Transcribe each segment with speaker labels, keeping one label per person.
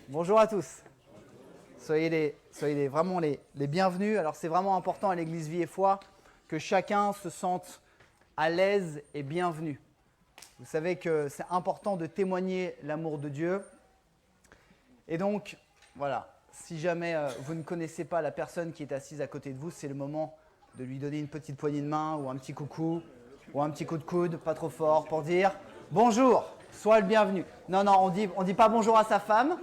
Speaker 1: Bonjour à tous. Vraiment les bienvenus. Alors c'est vraiment important à l'Église Vie et Foi que chacun se sente à l'aise et bienvenu. Vous savez que c'est important de témoigner l'amour de Dieu. Et donc, voilà, si jamais vous ne connaissez pas la personne qui est assise à côté de vous, c'est le moment de lui donner une petite poignée de main ou un petit coucou ou un petit coup de coude, pas trop fort, pour dire « Bonjour, sois le bienvenu ». Non, on dit pas bonjour à sa femme.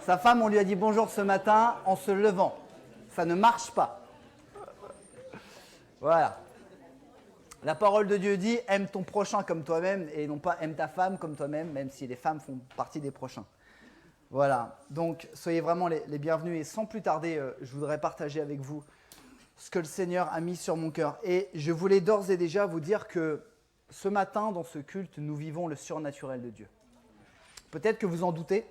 Speaker 1: Sa femme, on lui a dit bonjour ce matin en se levant. Ça ne marche pas. Voilà. La parole de Dieu dit « Aime ton prochain comme toi-même » et non pas « Aime ta femme comme toi-même », même si les femmes font partie des prochains. Voilà. Donc, soyez vraiment les bienvenus. Et sans plus tarder, je voudrais partager avec vous ce que le Seigneur a mis sur mon cœur. Et je voulais d'ores et déjà vous dire que ce matin, dans ce culte, nous vivons le surnaturel de Dieu. Peut-être que vous en doutez.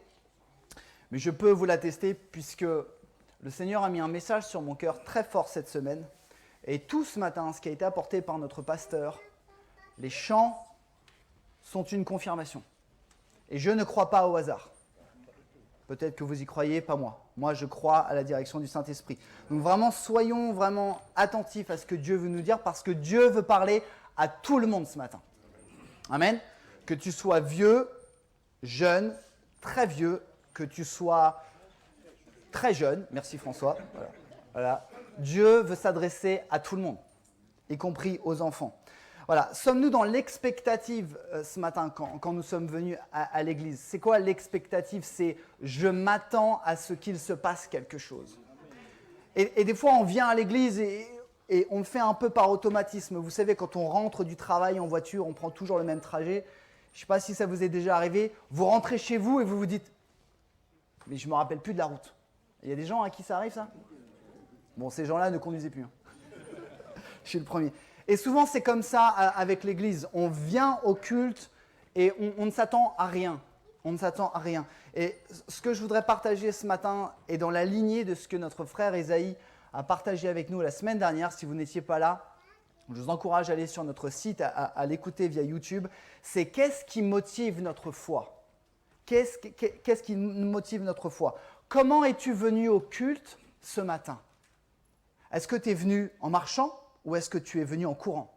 Speaker 1: Mais je peux vous l'attester puisque le Seigneur a mis un message sur mon cœur très fort cette semaine. Et tout ce matin, ce qui a été apporté par notre pasteur, les chants sont une confirmation. Et je ne crois pas au hasard. Peut-être que vous y croyez, pas moi. Moi, je crois à la direction du Saint-Esprit. Donc vraiment, soyons vraiment attentifs à ce que Dieu veut nous dire parce que Dieu veut parler à tout le monde ce matin. Amen. Que tu sois vieux, jeune, très vieux, que tu sois très jeune, merci François, voilà. Dieu veut s'adresser à tout le monde, y compris aux enfants. Voilà. Sommes-nous dans l'expectative ce matin quand nous sommes venus à l'église? C'est quoi l'expectative? C'est je m'attends à ce qu'il se passe quelque chose. Et des fois on vient à l'église et on le fait un peu par automatisme. Vous savez, quand on rentre du travail en voiture, on prend toujours le même trajet. Je ne sais pas si ça vous est déjà arrivé. Vous rentrez chez vous et vous vous dites mais je ne me rappelle plus de la route. Il y a des gens à qui ça arrive, ça? Bon, ces gens-là ne conduisaient plus. Je suis le premier. Et souvent, c'est comme ça avec l'Église. On vient au culte et on ne s'attend à rien. On ne s'attend à rien. Et ce que je voudrais partager ce matin est dans la lignée de ce que notre frère Esaïe a partagé avec nous la semaine dernière. Si vous n'étiez pas là, je vous encourage à aller sur notre site, à l'écouter via YouTube. C'est qu'est-ce qui motive notre foi? Qu'est-ce qui motive notre foi? Comment es-tu venu au culte ce matin? Est-ce que tu es venu en marchant ou est-ce que tu es venu en courant?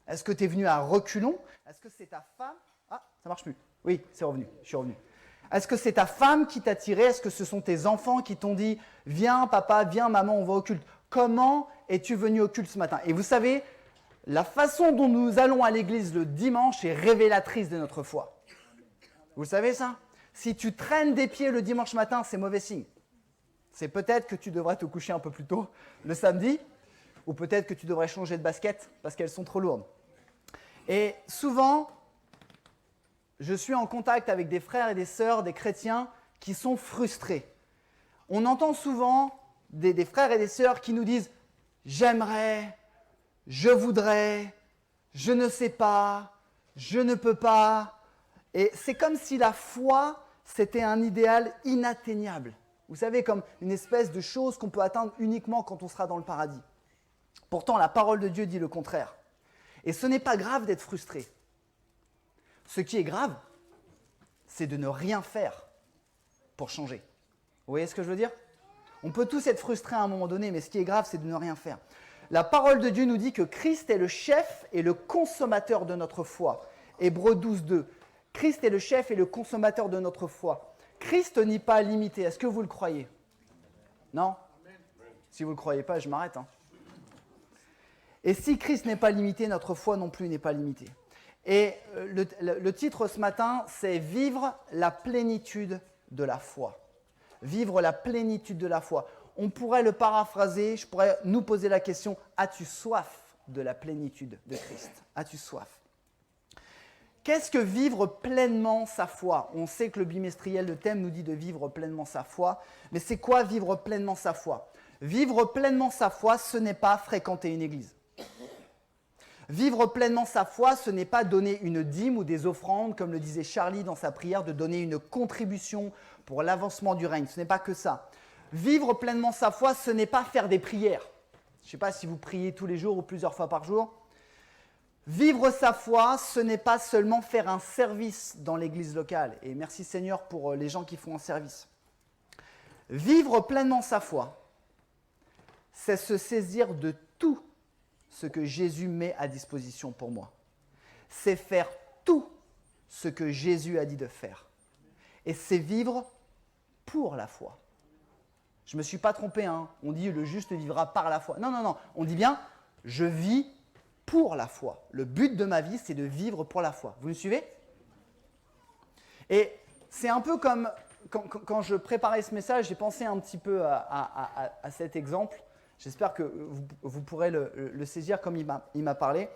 Speaker 1: Est-ce que tu es venu à reculons? Est-ce que c'est ta femme? Ah, ça marche plus. Oui, c'est revenu, je suis revenu. Est-ce que c'est ta femme qui t'a tiré? Est-ce que ce sont tes enfants qui t'ont dit « Viens papa, viens maman, on va au culte ». Comment es-tu venu au culte ce matin? Et vous savez, la façon dont nous allons à l'église le dimanche est révélatrice de notre foi. Vous savez ça? Si tu traînes des pieds le dimanche matin, c'est mauvais signe. C'est peut-être que tu devrais te coucher un peu plus tôt le samedi, ou peut-être que tu devrais changer de basket parce qu'elles sont trop lourdes. Et souvent, je suis en contact avec des frères et des sœurs, des chrétiens qui sont frustrés. On entend souvent des frères et des sœurs qui nous disent « J'aimerais, je voudrais, je ne sais pas, je ne peux pas ». Et c'est comme si la foi, c'était un idéal inatteignable. Vous savez, comme une espèce de chose qu'on peut atteindre uniquement quand on sera dans le paradis. Pourtant, la parole de Dieu dit le contraire. Et ce n'est pas grave d'être frustré. Ce qui est grave, c'est de ne rien faire pour changer. Vous voyez ce que je veux dire? On peut tous être frustrés à un moment donné, mais ce qui est grave, c'est de ne rien faire. La parole de Dieu nous dit que Christ est le chef et le consommateur de notre foi. Hébreux 12, 2. Christ est le chef et le consommateur de notre foi. Christ n'est pas limité. Est-ce que vous le croyez? Non? Si vous ne le croyez pas, je m'arrête. Et si Christ n'est pas limité, notre foi non plus n'est pas limitée. Et le titre ce matin, c'est « Vivre la plénitude de la foi ». Vivre la plénitude de la foi. On pourrait le paraphraser, je pourrais nous poser la question « As-tu soif de la plénitude de Christ » As-tu soif? Qu'est-ce que vivre pleinement sa foi? On sait que le bimestriel, le thème nous dit de vivre pleinement sa foi. Mais c'est quoi vivre pleinement sa foi? Vivre pleinement sa foi, ce n'est pas fréquenter une église. Vivre pleinement sa foi, ce n'est pas donner une dîme ou des offrandes, comme le disait Charlie dans sa prière, de donner une contribution pour l'avancement du règne. Ce n'est pas que ça. Vivre pleinement sa foi, ce n'est pas faire des prières. Je ne sais pas si vous priez tous les jours ou plusieurs fois par jour. Vivre sa foi, ce n'est pas seulement faire un service dans l'église locale. Et merci Seigneur pour les gens qui font un service. Vivre pleinement sa foi, c'est se saisir de tout ce que Jésus met à disposition pour moi. C'est faire tout ce que Jésus a dit de faire. Et c'est vivre pour la foi. Je ne me suis pas trompé, hein. On dit le juste vivra par la foi. Non, non, non. On dit bien, je vis pour la foi. Le but de ma vie, c'est de vivre pour la foi. Vous me suivez? Et c'est un peu comme quand je préparais ce message, j'ai pensé un petit peu à cet exemple. J'espère que vous pourrez le saisir comme il m'a parlé.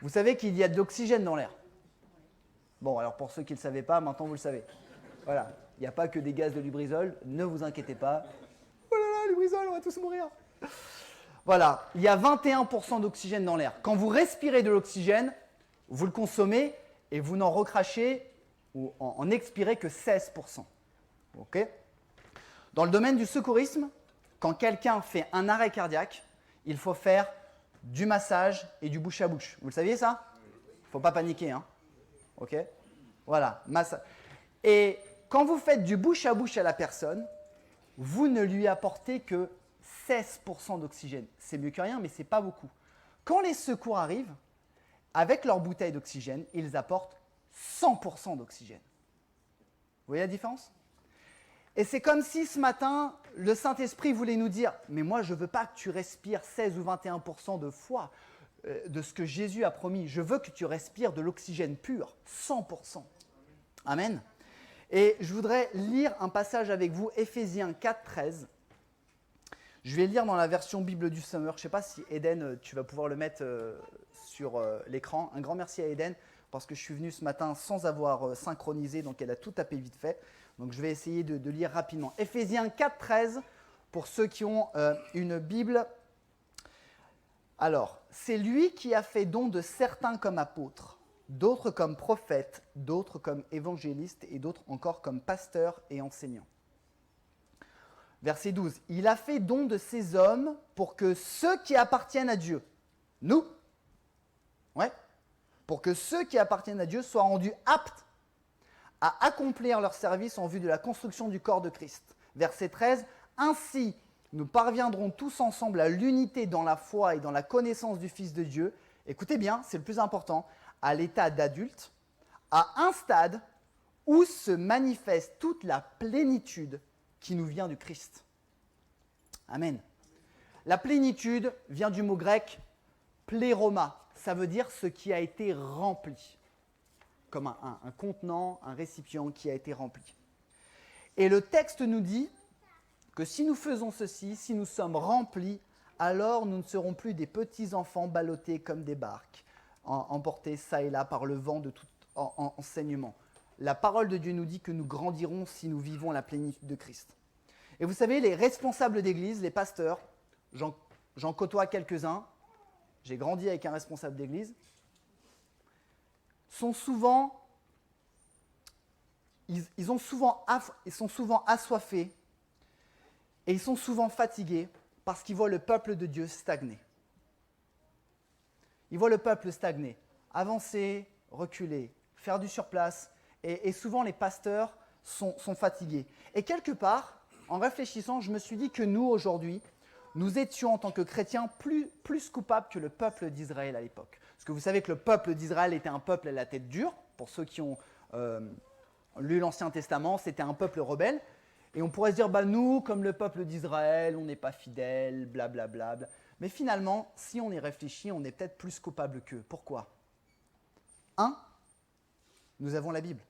Speaker 1: Vous savez qu'il y a de l'oxygène dans l'air. Bon, alors pour ceux qui ne le savaient pas, maintenant vous le savez. Voilà, il n'y a pas que des gaz de Lubrizol, ne vous inquiétez pas. Oh là là, Lubrizol, on va tous mourir. Voilà, il y a 21% d'oxygène dans l'air. Quand vous respirez de l'oxygène, vous le consommez et vous n'en recrachez ou en expirez que 16%. Okay. Dans le domaine du secourisme, quand quelqu'un fait un arrêt cardiaque, il faut faire du massage et du bouche à bouche. Vous le saviez ça? Il ne faut pas paniquer. Hein. Ok. Voilà, massage. Et quand vous faites du bouche à la personne, vous ne lui apportez que 16% d'oxygène. C'est mieux que rien, mais ce n'est pas beaucoup. Quand les secours arrivent, avec leur bouteille d'oxygène, ils apportent 100% d'oxygène. Vous voyez la différence? Et c'est comme si ce matin, le Saint-Esprit voulait nous dire « Mais moi, je ne veux pas que tu respires 16 ou 21% de foi de ce que Jésus a promis. Je veux que tu respires de l'oxygène pur, 100%. » Amen. Et je voudrais lire un passage avec vous, Éphésiens 4, 13. Je vais lire dans la version Bible du Summer. Je ne sais pas si Eden, tu vas pouvoir le mettre sur l'écran. Un grand merci à Eden, parce que je suis venu ce matin sans avoir synchronisé, donc elle a tout tapé vite fait. Donc je vais essayer de lire rapidement. Éphésiens 4, 13, pour ceux qui ont une Bible. Alors, c'est lui qui a fait don de certains comme apôtres, d'autres comme prophètes, d'autres comme évangélistes et d'autres encore comme pasteurs et enseignants. Verset 12. Il a fait don de ces hommes pour que ceux qui appartiennent à Dieu, nous, pour que ceux qui appartiennent à Dieu soient rendus aptes à accomplir leur service en vue de la construction du corps de Christ. Verset 13. Ainsi, nous parviendrons tous ensemble à l'unité dans la foi et dans la connaissance du Fils de Dieu. Écoutez bien, c'est le plus important, à l'état d'adulte, à un stade où se manifeste toute la plénitude qui nous vient du Christ. Amen. La plénitude vient du mot grec pléroma. Ça veut dire ce qui a été rempli. Comme un contenant, un récipient qui a été rempli. Et le texte nous dit que si nous faisons ceci, si nous sommes remplis, alors nous ne serons plus des petits enfants ballottés comme des barques, emportés ça et là par le vent de tout enseignement. La parole de Dieu nous dit que nous grandirons si nous vivons la plénitude de Christ. Et vous savez, les responsables d'église, les pasteurs, j'en côtoie quelques-uns, j'ai grandi avec un responsable d'église, sont souvent assoiffés et ils sont souvent fatigués parce qu'ils voient le peuple de Dieu stagner. Ils voient le peuple stagner, avancer, reculer, faire du surplace et souvent les pasteurs sont fatigués. Et quelque part, en réfléchissant, je me suis dit que nous, aujourd'hui, nous étions en tant que chrétiens plus coupables que le peuple d'Israël à l'époque. Parce que vous savez que le peuple d'Israël était un peuple à la tête dure. Pour ceux qui ont lu l'Ancien Testament, c'était un peuple rebelle. Et on pourrait se dire, nous, comme le peuple d'Israël, on n'est pas fidèles, blablabla. Mais finalement, si on y réfléchit, on est peut-être plus coupable qu'eux. Pourquoi ? 1, nous avons la Bible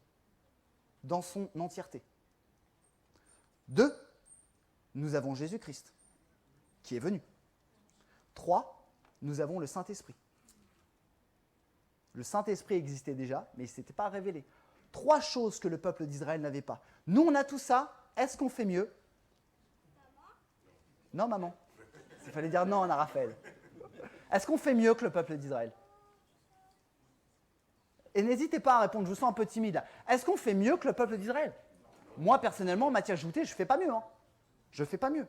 Speaker 1: dans son entièreté. 2, nous avons Jésus-Christ qui est venu. 3, nous avons le Saint-Esprit. Le Saint-Esprit existait déjà, mais il ne s'était pas révélé. 3 choses que le peuple d'Israël n'avait pas. Nous, on a tout ça. Est-ce qu'on fait mieux ? Non, maman. Il fallait dire non à Raphaël. Est-ce qu'on fait mieux que le peuple d'Israël ? Et n'hésitez pas à répondre, je vous sens un peu timide là. Est-ce qu'on fait mieux que le peuple d'Israël ? Moi, personnellement, Mathias Joutet, je ne fais pas mieux. Je ne fais pas mieux.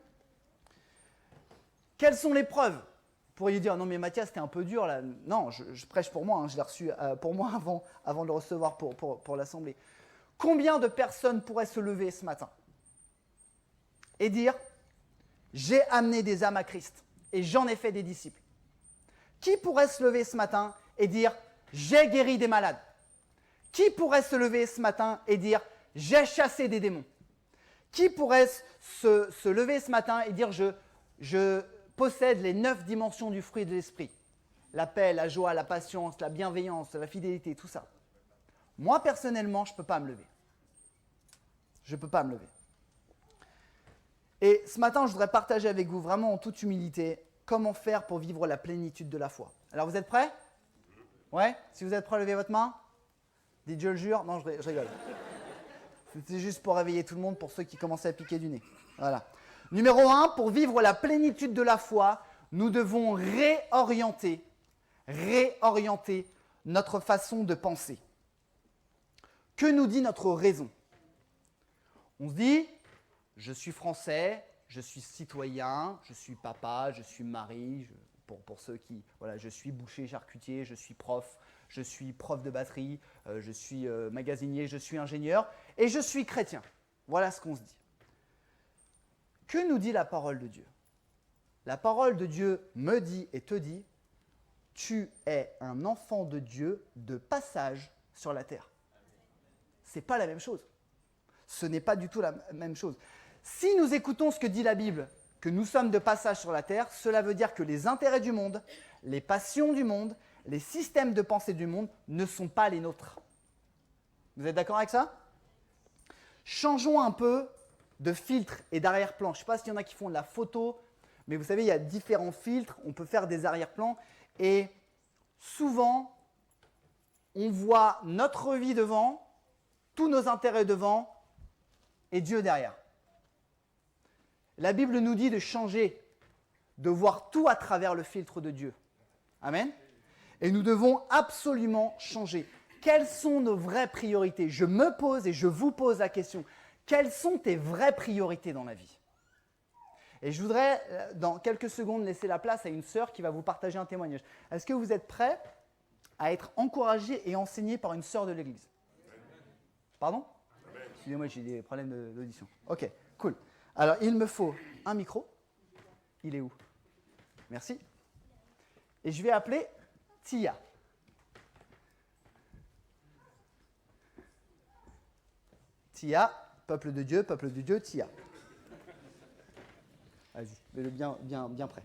Speaker 1: Quelles sont les preuves ? Vous pourriez dire, non mais Mathias, c'était un peu dur là. Non, je prêche pour moi, hein, je l'ai reçu pour moi avant de le recevoir pour l'Assemblée. Combien de personnes pourraient se lever ce matin et dire, j'ai amené des âmes à Christ et j'en ai fait des disciples? Qui pourrait se lever ce matin et dire, j'ai guéri des malades? Qui pourrait se lever ce matin et dire, j'ai chassé des démons? Qui pourrait se lever ce matin et dire, je possède les 9 dimensions du fruit de l'esprit? La paix, la joie, la patience, la bienveillance, la fidélité, tout ça. Moi, personnellement, je ne peux pas me lever. Je ne peux pas me lever. Et ce matin, je voudrais partager avec vous, vraiment en toute humilité, comment faire pour vivre la plénitude de la foi. Alors, vous êtes prêts? Ouais? Si vous êtes prêts, levez votre main. Dites, je le jure. Non, je rigole. C'était juste pour réveiller tout le monde, pour ceux qui commençaient à piquer du nez. Voilà. Numéro 1, pour vivre la plénitude de la foi, nous devons réorienter notre façon de penser. Que nous dit notre raison? On se dit, je suis français, je suis citoyen, je suis papa, je suis mari, pour ceux qui, voilà, je suis boucher, charcutier, je suis prof de batterie, je suis magasinier, je suis ingénieur et je suis chrétien. Voilà ce qu'on se dit. Que nous dit la parole de Dieu? La parole de Dieu me dit et te dit, tu es un enfant de Dieu de passage sur la terre. Ce n'est pas la même chose. Ce n'est pas du tout la même chose. Si nous écoutons ce que dit la Bible, que nous sommes de passage sur la terre, cela veut dire que les intérêts du monde, les passions du monde, les systèmes de pensée du monde ne sont pas les nôtres. Vous êtes d'accord avec ça? Changeons un peu de filtre et d'arrière-plan. Je ne sais pas s'il y en a qui font de la photo, mais vous savez, il y a différents filtres. On peut faire des arrière-plans. Et souvent, on voit notre vie devant, tous nos intérêts devant, et Dieu derrière. La Bible nous dit de changer, de voir tout à travers le filtre de Dieu. Amen. Et nous devons absolument changer. Quelles sont nos vraies priorités? Je me pose et je vous pose la question. Quelles sont tes vraies priorités dans la vie? Et je voudrais, dans quelques secondes, laisser la place à une sœur qui va vous partager un témoignage. Est-ce que vous êtes prêts à être encouragés et enseignés par une sœur de l'Église? Pardon? Excusez-moi, j'ai des problèmes d'audition. Ok, cool. Alors, il me faut un micro. Il est où? Merci. Et je vais appeler Tia. Tia, peuple de Dieu, Tia. Vas-y, mets-le bien prêt.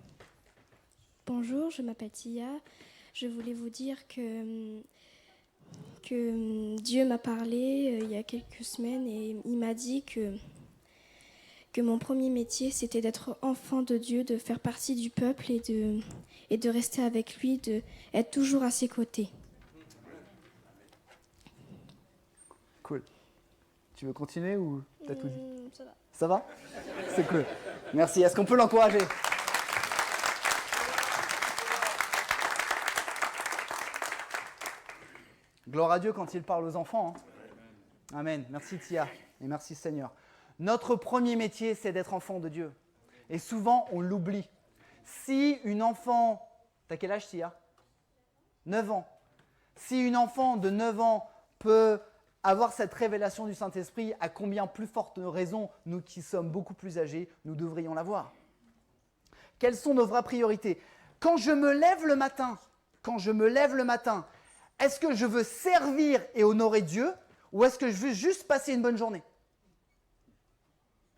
Speaker 2: Bonjour, je m'appelle Tia. Je voulais vous dire que Dieu m'a parlé il y a quelques semaines et il m'a dit que mon premier métier, c'était d'être enfant de Dieu, de faire partie du peuple et de rester avec lui, d'être toujours à ses côtés.
Speaker 1: Cool. Tu veux continuer ou t'as tout dit?
Speaker 2: Ça va.
Speaker 1: Ça va? C'est cool. Merci. Est-ce qu'on peut l'encourager? Gloire à Dieu quand il parle aux enfants. Hein. Amen. Merci Tia et merci Seigneur. Notre premier métier, c'est d'être enfant de Dieu. Et souvent, on l'oublie. Si une enfant... T'as quel âge, Tia? 9 ans. Si une enfant de 9 ans peut avoir cette révélation du Saint-Esprit, à combien plus forte raison, nous qui sommes beaucoup plus âgés, nous devrions l'avoir. Quelles sont nos vraies priorités? Quand je me lève le matin, est-ce que je veux servir et honorer Dieu ou est-ce que je veux juste passer une bonne journée?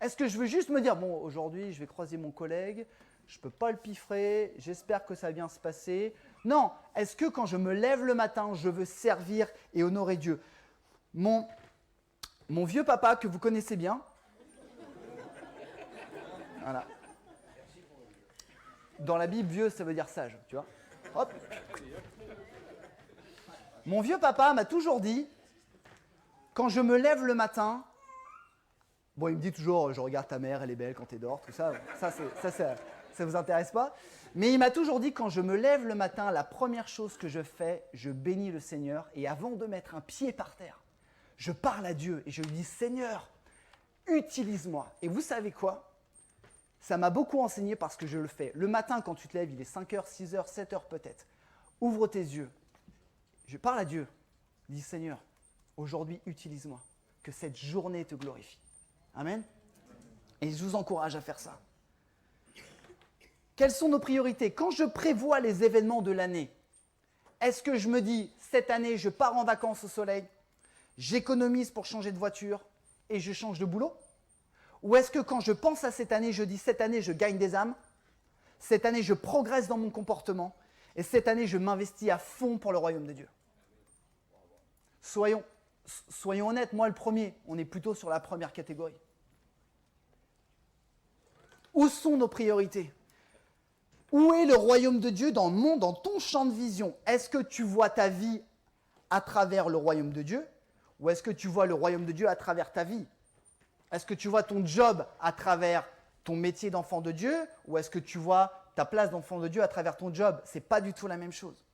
Speaker 1: Est-ce que je veux juste me dire, bon, aujourd'hui, je vais croiser mon collègue, je ne peux pas le piffrer, j'espère que ça va bien se passer. Non, est-ce que quand je me lève le matin, je veux servir et honorer Dieu? Mon vieux papa, que vous connaissez bien, voilà. Dans la Bible, vieux, ça veut dire sage, tu vois. Hop. Mon vieux papa m'a toujours dit, quand je me lève le matin, bon, il me dit toujours, je regarde ta mère, elle est belle quand tu dors, tout ça. Ça vous intéresse pas? Mais il m'a toujours dit, quand je me lève le matin, la première chose que je fais, je bénis le Seigneur. Et avant de mettre un pied par terre, je parle à Dieu et je lui dis, Seigneur, utilise-moi. Et vous savez quoi? Ça m'a beaucoup enseigné parce que je le fais. Le matin, quand tu te lèves, il est 5h, 6h, 7h peut-être. Ouvre tes yeux. Je parle à Dieu. Dis, Seigneur, aujourd'hui, utilise-moi. Que cette journée te glorifie. Amen. Et je vous encourage à faire ça. Quelles sont nos priorités? Quand je prévois les événements de l'année, est-ce que je me dis, cette année, je pars en vacances au soleil, j'économise pour changer de voiture et je change de boulot? Ou est-ce que quand je pense à cette année, je dis, cette année, je gagne des âmes, cette année, je progresse dans mon comportement et cette année, je m'investis à fond pour le royaume de Dieu? Soyons honnêtes, moi le premier, on est plutôt sur la première catégorie. Où sont nos priorités? Où est le royaume de Dieu dans le monde, dans ton champ de vision? Est-ce que tu vois ta vie à travers le royaume de Dieu? Ou est-ce que tu vois le royaume de Dieu à travers ta vie? Est-ce que tu vois ton job à travers ton métier d'enfant de Dieu? Ou est-ce que tu vois ta place d'enfant de Dieu à travers ton job? Ce n'est pas du tout la même chose.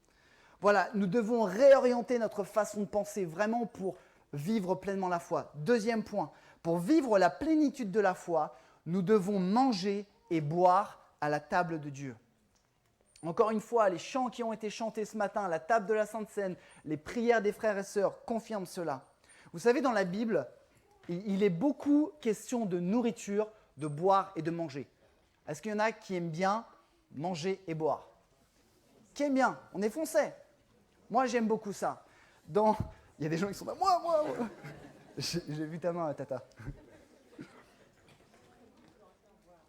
Speaker 1: Voilà, nous devons réorienter notre façon de penser vraiment pour vivre pleinement la foi. Deuxième point, pour vivre la plénitude de la foi, nous devons manger et boire à la table de Dieu. Encore une fois, les chants qui ont été chantés ce matin, la table de la Sainte Seine, les prières des frères et sœurs confirment cela. Vous savez, dans la Bible, il est beaucoup question de nourriture, de boire et de manger. Est-ce qu'il y en a qui aiment bien manger et boire? Qui aiment bien? On est français. Moi, j'aime beaucoup ça. Il y a des gens qui sont là, moi. J'ai vu ta main, Tata.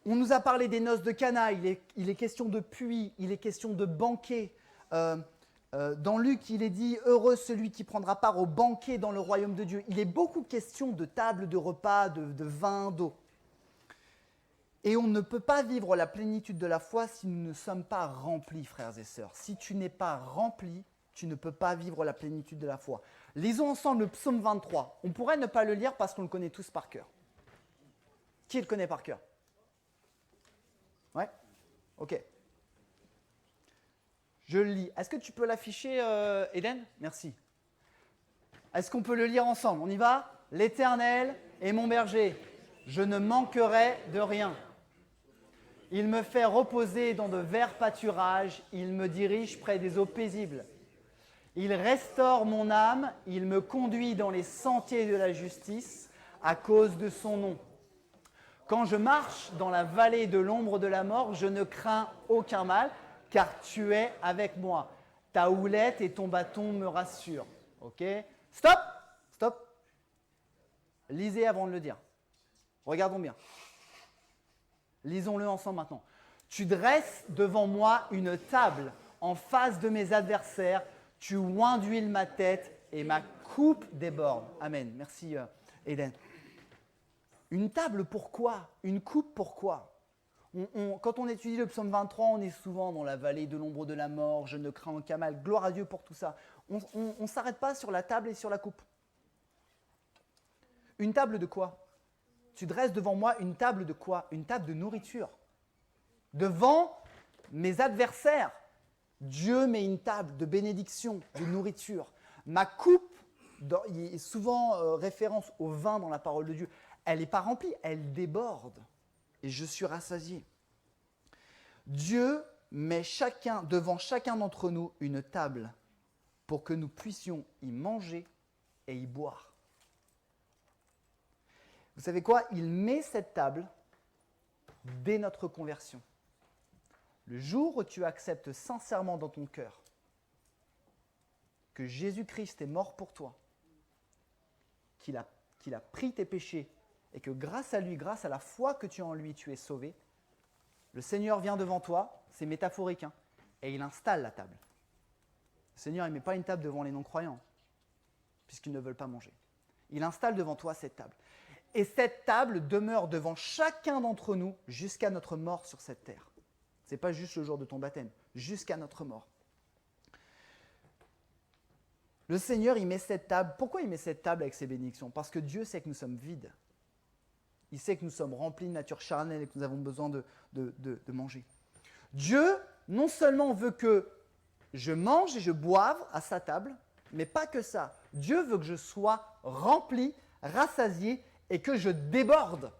Speaker 1: On nous a parlé des noces de Cana, il est question de puits, il est question de banquet. Dans Luc, il est dit « Heureux celui qui prendra part au banquet dans le royaume de Dieu ». Il est beaucoup question de table, de repas, de vin, d'eau. Et on ne peut pas vivre la plénitude de la foi si nous ne sommes pas remplis, frères et sœurs. Si tu n'es pas rempli, tu ne peux pas vivre la plénitude de la foi. Lisons ensemble le psaume 23. On pourrait ne pas le lire parce qu'on le connaît tous par cœur. Qui le connaît par cœur? Ouais? Ok. Je le lis. Est-ce que tu peux l'afficher, Eden? Merci. Est-ce qu'on peut le lire ensemble? On y va? L'Éternel est mon berger. Je ne manquerai de rien. Il me fait reposer dans de verts pâturages. Il me dirige près des eaux paisibles. Il restaure mon âme. Il me conduit dans les sentiers de la justice à cause de son nom. Quand je marche dans la vallée de l'ombre de la mort, je ne crains aucun mal, car tu es avec moi. Ta houlette et ton bâton me rassurent. Ok? Stop! Stop! Lisez avant de le dire. Regardons bien. Lisons-le ensemble maintenant. Tu dresses devant moi une table en face de mes adversaires. Tu oins d'huile ma tête et ma coupe déborde. Amen. Merci, Eden. Une table, pourquoi? Une coupe, pourquoi? Quand on étudie le psaume 23, on est souvent dans la vallée de l'ombre de la mort, je ne crains aucun mal, gloire à Dieu pour tout ça. On ne s'arrête pas sur la table et sur la coupe. Une table de quoi? Tu dresses devant moi une table de quoi? Une table de nourriture. Devant mes adversaires, Dieu met une table de bénédiction, de nourriture. Ma coupe, il y a souvent référence au vin dans la parole de Dieu, elle n'est pas remplie, elle déborde. Et je suis rassasié. Dieu met devant chacun d'entre nous une table pour que nous puissions y manger et y boire. Vous savez quoi? Il met cette table dès notre conversion. Le jour où tu acceptes sincèrement dans ton cœur que Jésus-Christ est mort pour toi, qu'il a pris tes péchés et que grâce à lui, grâce à la foi que tu as en lui, tu es sauvé, le Seigneur vient devant toi, c'est métaphorique, et il installe la table. Le Seigneur ne met pas une table devant les non-croyants, puisqu'ils ne veulent pas manger. Il installe devant toi cette table. Et cette table demeure devant chacun d'entre nous jusqu'à notre mort sur cette terre. Ce n'est pas juste le jour de ton baptême, jusqu'à notre mort. Le Seigneur, il met cette table. Pourquoi il met cette table avec ses bénédictions? Parce que Dieu sait que nous sommes vides. Il sait que nous sommes remplis de nature charnelle et que nous avons besoin de manger. Dieu, non seulement veut que je mange et je boive à sa table, mais pas que ça. Dieu veut que je sois rempli, rassasié et que je déborde.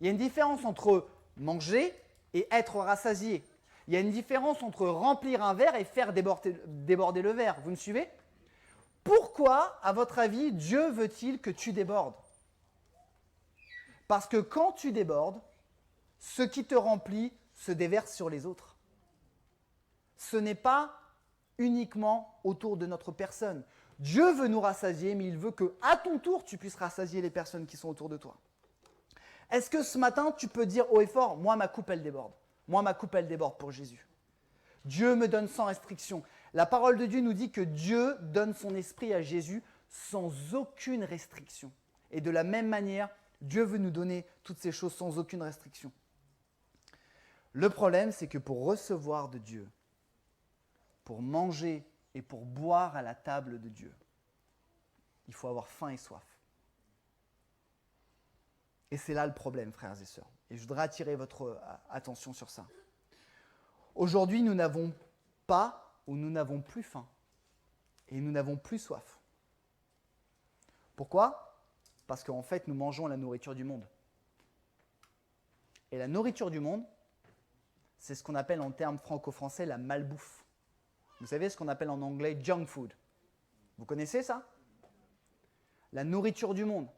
Speaker 1: Il y a une différence entre manger et être rassasié. Il y a une différence entre remplir un verre et faire déborder le verre. Vous me suivez? Pourquoi, à votre avis, Dieu veut-il que tu débordes? Parce que quand tu débordes, ce qui te remplit se déverse sur les autres. Ce n'est pas uniquement autour de notre personne. Dieu veut nous rassasier, mais il veut qu'à ton tour, tu puisses rassasier les personnes qui sont autour de toi. Est-ce que ce matin, tu peux dire haut et fort, moi, ma coupe, elle déborde. Moi, ma coupe, elle déborde pour Jésus. Dieu me donne sans restriction. La parole de Dieu nous dit que Dieu donne son esprit à Jésus sans aucune restriction. Et de la même manière, Dieu veut nous donner toutes ces choses sans aucune restriction. Le problème, c'est que pour recevoir de Dieu, pour manger et pour boire à la table de Dieu, il faut avoir faim et soif. Et c'est là le problème, frères et sœurs. Et je voudrais attirer votre attention sur ça. Aujourd'hui, nous n'avons pas ou nous n'avons plus faim. Et nous n'avons plus soif. Pourquoi? Parce qu'en fait, nous mangeons la nourriture du monde. Et la nourriture du monde, c'est ce qu'on appelle en termes franco-français la malbouffe. Vous savez ce qu'on appelle en anglais junk food. Vous connaissez ça? La nourriture du monde,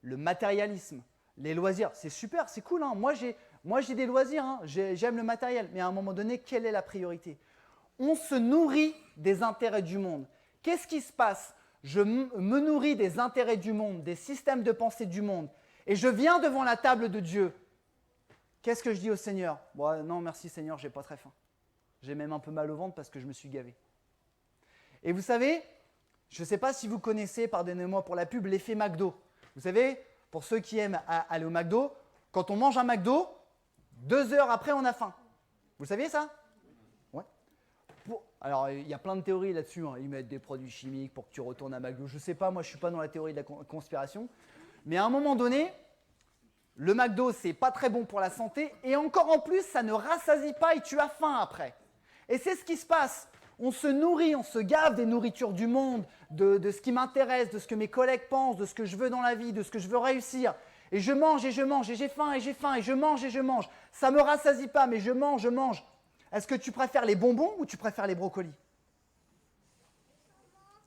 Speaker 1: le matérialisme, les loisirs, c'est super, c'est cool. Hein. Moi, j'ai des loisirs, hein. J'aime le matériel. Mais à un moment donné, quelle est la priorité? On se nourrit des intérêts du monde. Qu'est-ce qui se passe? Je me nourris des intérêts du monde, des systèmes de pensée du monde. Et je viens devant la table de Dieu. Qu'est-ce que je dis au Seigneur? Bon, non, merci Seigneur, j'ai pas très faim. J'ai même un peu mal au ventre parce que je me suis gavé. Et vous savez, je ne sais pas si vous connaissez, pardonnez-moi pour la pub, l'effet McDo. Vous savez, pour ceux qui aiment aller au McDo, quand on mange un McDo, 2 heures après, on a faim. Vous saviez ça? Ouais. Alors, il y a plein de théories là-dessus. Hein. Ils mettent des produits chimiques pour que tu retournes à McDo. Je ne sais pas, moi, je ne suis pas dans la théorie de la conspiration. Mais à un moment donné, le McDo, c'est pas très bon pour la santé. Et encore en plus, ça ne rassasie pas et tu as faim après. Et c'est ce qui se passe. On se nourrit, on se gave des nourritures du monde, de ce qui m'intéresse, de ce que mes collègues pensent, de ce que je veux dans la vie, de ce que je veux réussir. Et je mange, et j'ai faim, et j'ai faim, et je mange, et je mange. Ça ne me rassasie pas, mais je mange, je mange. Est-ce que tu préfères les bonbons ou tu préfères les brocolis?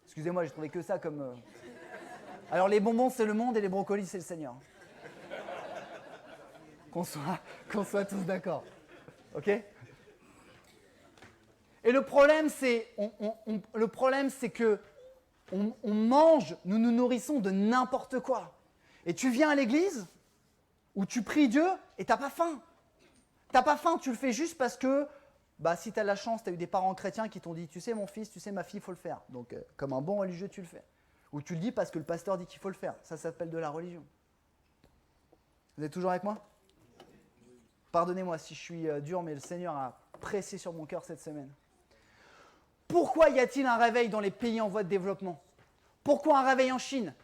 Speaker 1: Excusez-moi, j'ai trouvé que ça comme... Alors les bonbons, c'est le monde, et les brocolis, c'est le Seigneur. Qu'on soit tous d'accord. Ok? Et le problème, c'est que on mange, nous nous nourrissons de n'importe quoi. Et tu viens à l'église où tu pries Dieu et tu n'as pas faim. Tu n'as pas faim, tu le fais juste parce que si tu as la chance, tu as eu des parents chrétiens qui t'ont dit « Tu sais mon fils, tu sais ma fille, il faut le faire. » Donc comme un bon religieux, tu le fais. Ou tu le dis parce que le pasteur dit qu'il faut le faire. Ça s'appelle de la religion. Vous êtes toujours avec moi? Pardonnez-moi si je suis dur, mais le Seigneur a pressé sur mon cœur cette semaine. Pourquoi y a-t-il un réveil dans les pays en voie de développement? Pourquoi un réveil en Chine?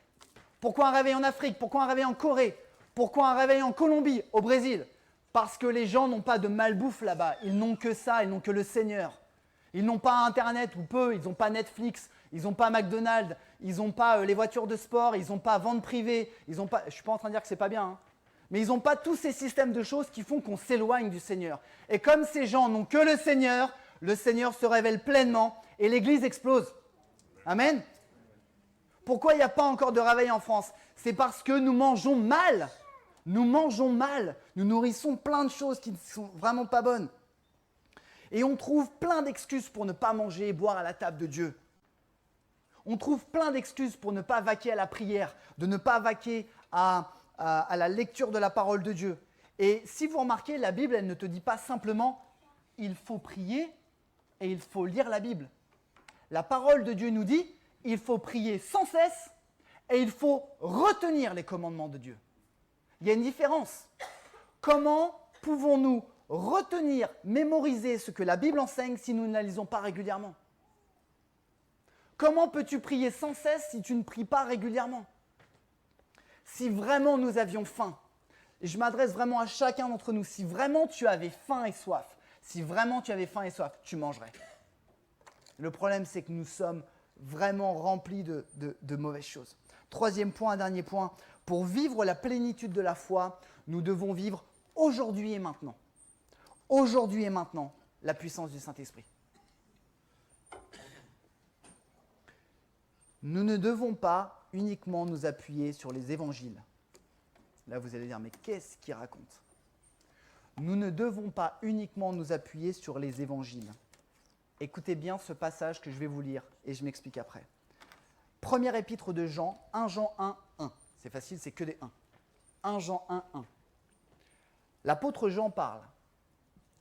Speaker 1: Pourquoi un réveil en Afrique? Pourquoi un réveil en Corée? Pourquoi un réveil en Colombie, au Brésil? Parce que les gens n'ont pas de malbouffe là-bas. Ils n'ont que ça, ils n'ont que le Seigneur. Ils n'ont pas Internet ou peu, ils n'ont pas Netflix, ils n'ont pas McDonald's, ils n'ont pas les voitures de sport, ils n'ont pas vente privée, ils n'ont pas... Je ne suis pas en train de dire que c'est pas bien, hein. Mais ils n'ont pas tous ces systèmes de choses qui font qu'on s'éloigne du Seigneur. Et comme ces gens n'ont que le Seigneur se révèle pleinement et l'Église explose. Amen. Pourquoi il n'y a pas encore de réveil en France? C'est parce que nous mangeons mal. Nous mangeons mal. Nous nourrissons plein de choses qui ne sont vraiment pas bonnes. Et on trouve plein d'excuses pour ne pas manger et boire à la table de Dieu. On trouve plein d'excuses pour ne pas vaquer à la prière, de ne pas vaquer à la lecture de la parole de Dieu. Et si vous remarquez, la Bible, elle ne te dit pas simplement « il faut prier et il faut lire la Bible ». La parole de Dieu nous dit « il faut prier sans cesse et il faut retenir les commandements de Dieu ». Il y a une différence. Comment pouvons-nous retenir, mémoriser ce que la Bible enseigne si nous ne la lisons pas régulièrement? Comment peux-tu prier sans cesse si tu ne pries pas régulièrement? Si vraiment nous avions faim, et je m'adresse vraiment à chacun d'entre nous, si vraiment tu avais faim et soif, tu mangerais. Le problème, c'est que nous sommes vraiment remplis de mauvaises choses. Troisième point, un dernier point, pour vivre la plénitude de la foi, nous devons vivre aujourd'hui et maintenant. Aujourd'hui et maintenant, la puissance du Saint-Esprit. Nous ne devons pas uniquement nous appuyer sur les évangiles. Là, vous allez dire, mais qu'est-ce qu'il raconte ? Nous ne devons pas uniquement nous appuyer sur les évangiles. Écoutez bien ce passage que je vais vous lire et je m'explique après. Première épître de Jean, 1 Jean 1, 1. C'est facile, c'est que des 1. 1 Jean 1, 1. L'apôtre Jean parle.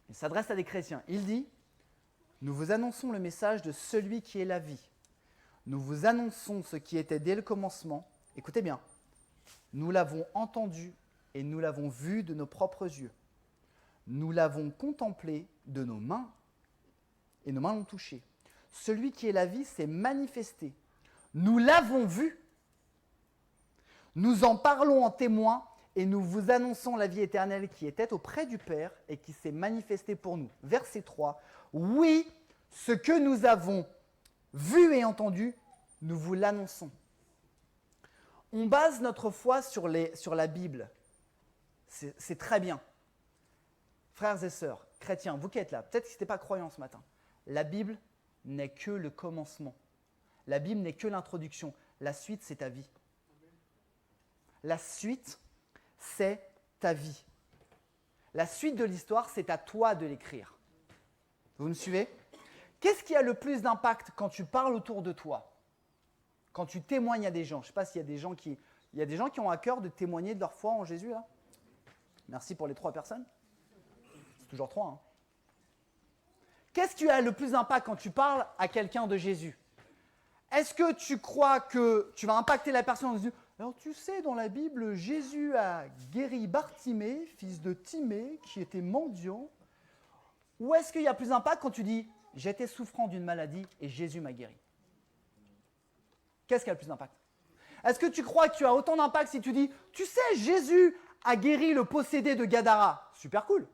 Speaker 1: Il s'adresse à des chrétiens. Il dit « Nous vous annonçons le message de celui qui est la vie. Nous vous annonçons ce qui était dès le commencement. » Écoutez bien. « Nous l'avons entendu et nous l'avons vu de nos propres yeux. Nous l'avons contemplé de nos mains et nos mains l'ont touché. Celui qui est la vie s'est manifesté. Nous l'avons vu. Nous en parlons en témoin et nous vous annonçons la vie éternelle qui était auprès du Père et qui s'est manifestée pour nous. » Verset 3. « Oui, ce que nous avons vu et entendu, nous vous l'annonçons. » On base notre foi sur la Bible. C'est très bien. Frères et sœurs, chrétiens, vous qui êtes là, peut-être que ce n'était pas croyant ce matin. La Bible n'est que le commencement. La Bible n'est que l'introduction. La suite, c'est ta vie. La suite, c'est ta vie. La suite de l'histoire, c'est à toi de l'écrire. Vous me suivez ? Qu'est-ce qui a le plus d'impact quand tu parles autour de toi ? Quand tu témoignes à des gens ? Je ne sais pas s'il y a des gens qui... Il y a des gens qui ont à cœur de témoigner de leur foi en Jésus, là ? Merci pour les 3 personnes. C'est toujours 3, hein. Qu'est-ce qui a le plus d'impact quand tu parles à quelqu'un de Jésus ? Est-ce que tu crois que tu vas impacter la personne en disant « Alors tu sais, dans la Bible, Jésus a guéri Bartimée, fils de Timée, qui était mendiant. » Ou est-ce qu'il y a plus d'impact quand tu dis « J'étais souffrant d'une maladie et Jésus m'a guéri » ? Qu'est-ce qui a le plus d'impact ? Est-ce que tu crois que tu as autant d'impact si tu dis « Tu sais, Jésus a guéri le possédé de Gadara » ? Super cool.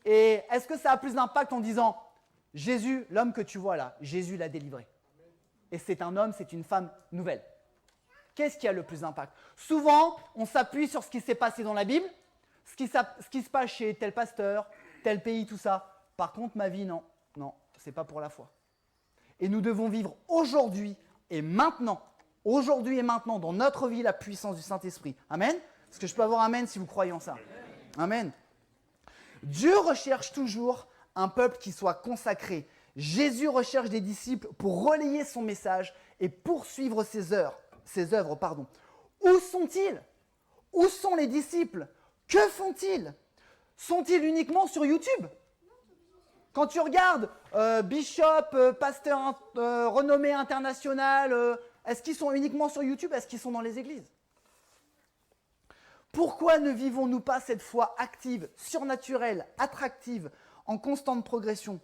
Speaker 1: Et est-ce que ça a plus d'impact en disant « Jésus, l'homme que tu vois là, Jésus l'a délivré. Et c'est un homme, c'est une femme nouvelle. » Qu'est-ce qui a le plus d'impact ? Souvent, on s'appuie sur ce qui s'est passé dans la Bible, ce qui se passe chez tel pasteur, tel pays, tout ça. Par contre, ma vie, non. Non, ce n'est pas pour la foi. Et nous devons vivre aujourd'hui et maintenant, dans notre vie, la puissance du Saint-Esprit. Amen ? Est-ce que je peux avoir amen si vous croyez en ça ? Amen. Dieu recherche toujours un peuple qui soit consacré. Jésus recherche des disciples pour relayer son message et poursuivre ses œuvres. Où sont-ils ? Où sont les disciples ? Que font-ils ? Sont-ils uniquement sur YouTube ? Quand tu regardes Bishop, pasteur renommé international, est-ce qu'ils sont uniquement sur YouTube ? Est-ce qu'ils sont dans les églises ? Pourquoi ne vivons-nous pas cette foi active, surnaturelle, attractive, en constante progression,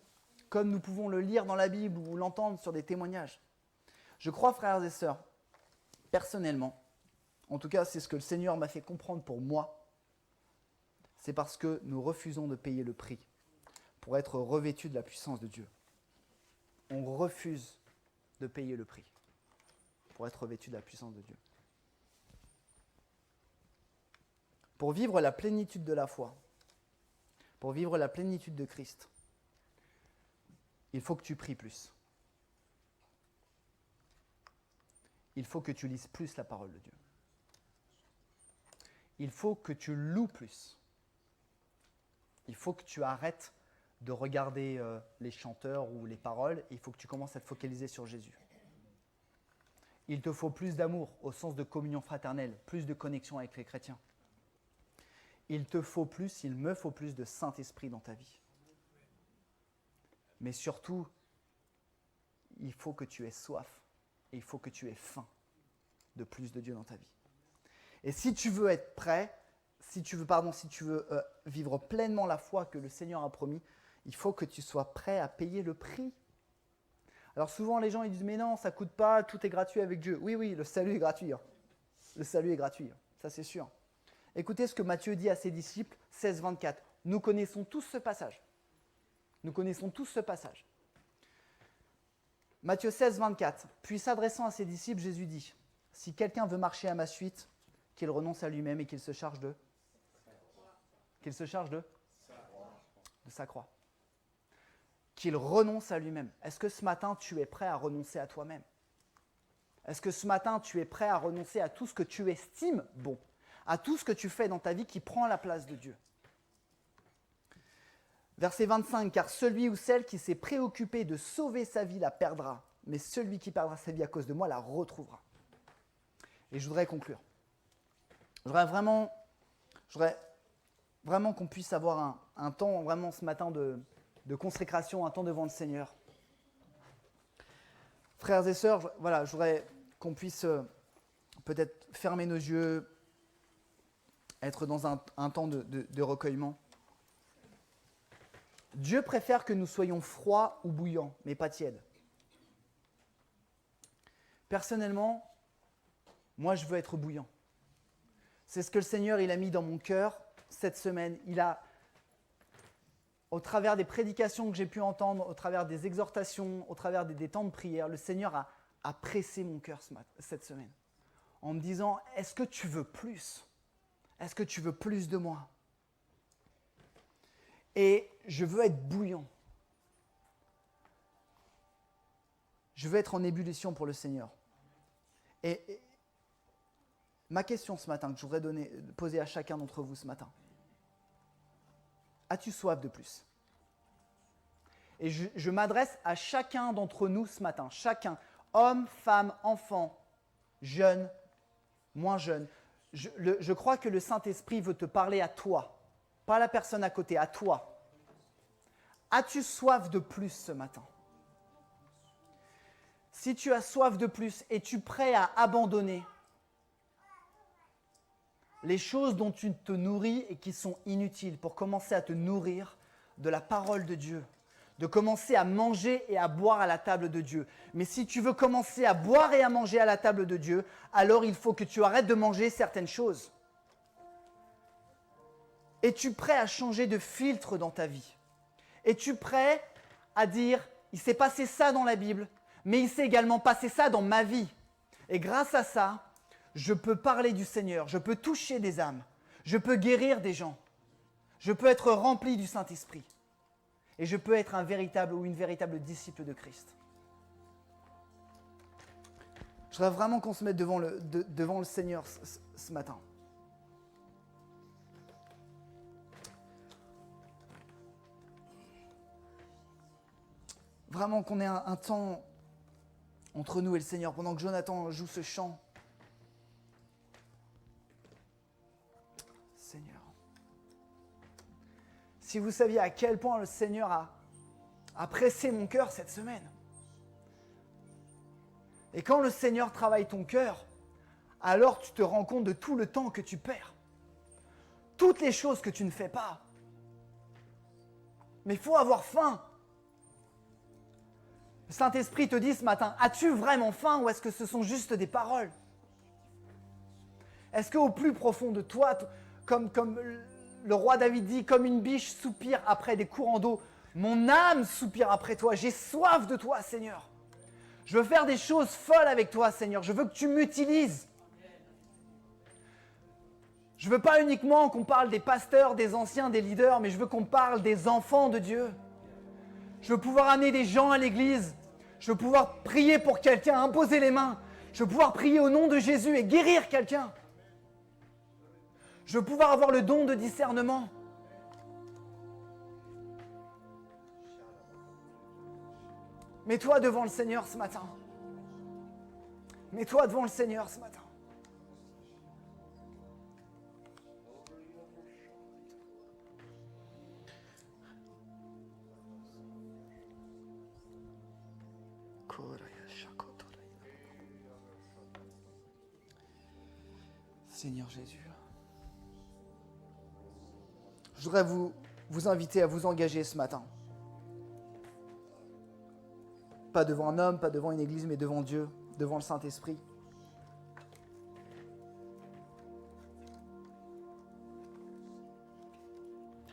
Speaker 1: comme nous pouvons le lire dans la Bible ou l'entendre sur des témoignages ? Je crois, frères et sœurs, personnellement, en tout cas c'est ce que le Seigneur m'a fait comprendre pour moi, c'est parce que nous refusons de payer le prix pour être revêtus de la puissance de Dieu. On refuse de payer le prix pour être revêtus de la puissance de Dieu. Pour vivre la plénitude de la foi, pour vivre la plénitude de Christ, il faut que tu pries plus. Il faut que tu lises plus la parole de Dieu. Il faut que tu loues plus. Il faut que tu arrêtes de regarder les chanteurs ou les paroles. Il faut que tu commences à te focaliser sur Jésus. Il te faut plus d'amour au sens de communion fraternelle, plus de connexion avec les chrétiens. Il me faut plus de Saint-Esprit dans ta vie. Mais surtout, il faut que tu aies soif et il faut que tu aies faim de plus de Dieu dans ta vie. Et si tu veux être prêt, si tu veux vivre pleinement la foi que le Seigneur a promis, il faut que tu sois prêt à payer le prix. Alors souvent les gens ils disent mais non, ça ne coûte pas, tout est gratuit avec Dieu. Oui, le salut est gratuit. Le salut est gratuit, ça c'est sûr. Écoutez ce que Matthieu dit à ses disciples, 16, 24. Nous connaissons tous ce passage. Matthieu 16, 24. Puis s'adressant à ses disciples, Jésus dit, si quelqu'un veut marcher à ma suite, qu'il renonce à lui-même et qu'il se charge de... Qu'il se charge de sa croix. Qu'il renonce à lui-même. Est-ce que ce matin, tu es prêt à renoncer à toi-même? Est-ce que ce matin, tu es prêt à renoncer à tout ce que tu estimes bon, à tout ce que tu fais dans ta vie qui prend la place de Dieu? Verset 25, car celui ou celle qui s'est préoccupé de sauver sa vie la perdra, mais celui qui perdra sa vie à cause de moi la retrouvera. Et je voudrais conclure. Je voudrais vraiment qu'on puisse avoir un temps vraiment ce matin de consécration, un temps devant le Seigneur. Frères et sœurs, je voudrais qu'on puisse peut-être fermer nos yeux, être dans un temps de recueillement. Dieu préfère que nous soyons froids ou bouillants, mais pas tièdes. Personnellement, moi je veux être bouillant. C'est ce que le Seigneur il a mis dans mon cœur cette semaine. Au travers des prédications que j'ai pu entendre, au travers des exhortations, au travers des temps de prière, le Seigneur a pressé mon cœur cette semaine en me disant, est-ce que tu veux plus? Est-ce que tu veux plus de moi? Et je veux être bouillant. Je veux être en ébullition pour le Seigneur. Et ma question ce matin que je voudrais poser à chacun d'entre vous ce matin, as-tu soif de plus? Et je m'adresse à chacun d'entre nous ce matin, chacun, homme, femme, enfant, jeune, moins jeune. Je crois que le Saint-Esprit veut te parler à toi, pas à la personne à côté, à toi. As-tu soif de plus ce matin? Si tu as soif de plus, es-tu prêt à abandonner les choses dont tu te nourris et qui sont inutiles pour commencer à te nourrir de la parole de Dieu, de commencer à manger et à boire à la table de Dieu. Mais si tu veux commencer à boire et à manger à la table de Dieu, alors il faut que tu arrêtes de manger certaines choses. Es-tu prêt à changer de filtre dans ta vie? Es-tu prêt à dire, il s'est passé ça dans la Bible, mais il s'est également passé ça dans ma vie. Et grâce à ça, je peux parler du Seigneur, je peux toucher des âmes, je peux guérir des gens, je peux être rempli du Saint-Esprit et je peux être un véritable ou une véritable disciple de Christ. Je voudrais vraiment qu'on se mette devant le Seigneur ce matin. Vraiment qu'on ait un temps entre nous et le Seigneur pendant que Jonathan joue ce chant. Seigneur. Si vous saviez à quel point le Seigneur a pressé mon cœur cette semaine. Et quand le Seigneur travaille ton cœur, alors tu te rends compte de tout le temps que tu perds. Toutes les choses que tu ne fais pas. Mais il faut avoir faim. Le Saint-Esprit te dit ce matin, as-tu vraiment faim ou est-ce que ce sont juste des paroles? Est-ce qu'au plus profond de toi, comme le roi David dit, comme une biche soupire après des courants d'eau, mon âme soupire après toi, j'ai soif de toi, Seigneur. Je veux faire des choses folles avec toi, Seigneur. Je veux que tu m'utilises. Je ne veux pas uniquement qu'on parle des pasteurs, des anciens, des leaders, mais je veux qu'on parle des enfants de Dieu. Je veux pouvoir amener des gens à l'église. Je veux pouvoir prier pour quelqu'un, imposer les mains. Je veux pouvoir prier au nom de Jésus et guérir quelqu'un. Je veux pouvoir avoir le don de discernement. Mets-toi devant le Seigneur ce matin. Mets-toi devant le Seigneur ce matin. Seigneur Jésus, je voudrais vous inviter à vous engager ce matin. Pas devant un homme, pas devant une église, mais devant Dieu, devant le Saint-Esprit.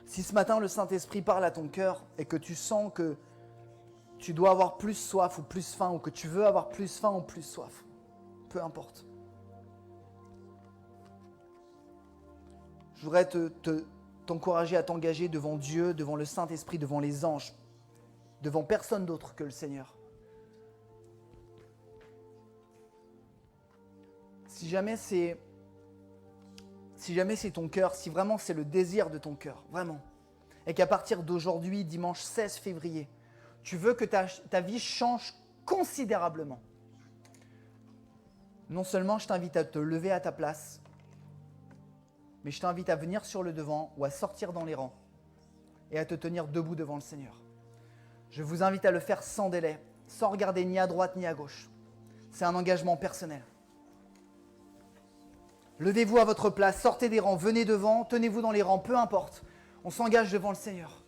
Speaker 1: Si ce matin le Saint-Esprit parle à ton cœur et que tu sens que tu dois avoir plus soif ou plus faim, ou que tu veux avoir plus faim ou plus soif, peu importe. Je voudrais te t'encourager à t'engager devant Dieu, devant le Saint-Esprit, devant les anges, devant personne d'autre que le Seigneur. Si jamais c'est ton cœur, si vraiment c'est le désir de ton cœur, vraiment, et qu'à partir d'aujourd'hui, dimanche 16 février, tu veux que ta vie change considérablement, non seulement je t'invite à te lever à ta place, mais je t'invite à venir sur le devant ou à sortir dans les rangs et à te tenir debout devant le Seigneur. Je vous invite à le faire sans délai, sans regarder ni à droite ni à gauche. C'est un engagement personnel. Levez-vous à votre place, sortez des rangs, venez devant, tenez-vous dans les rangs, peu importe. On s'engage devant le Seigneur.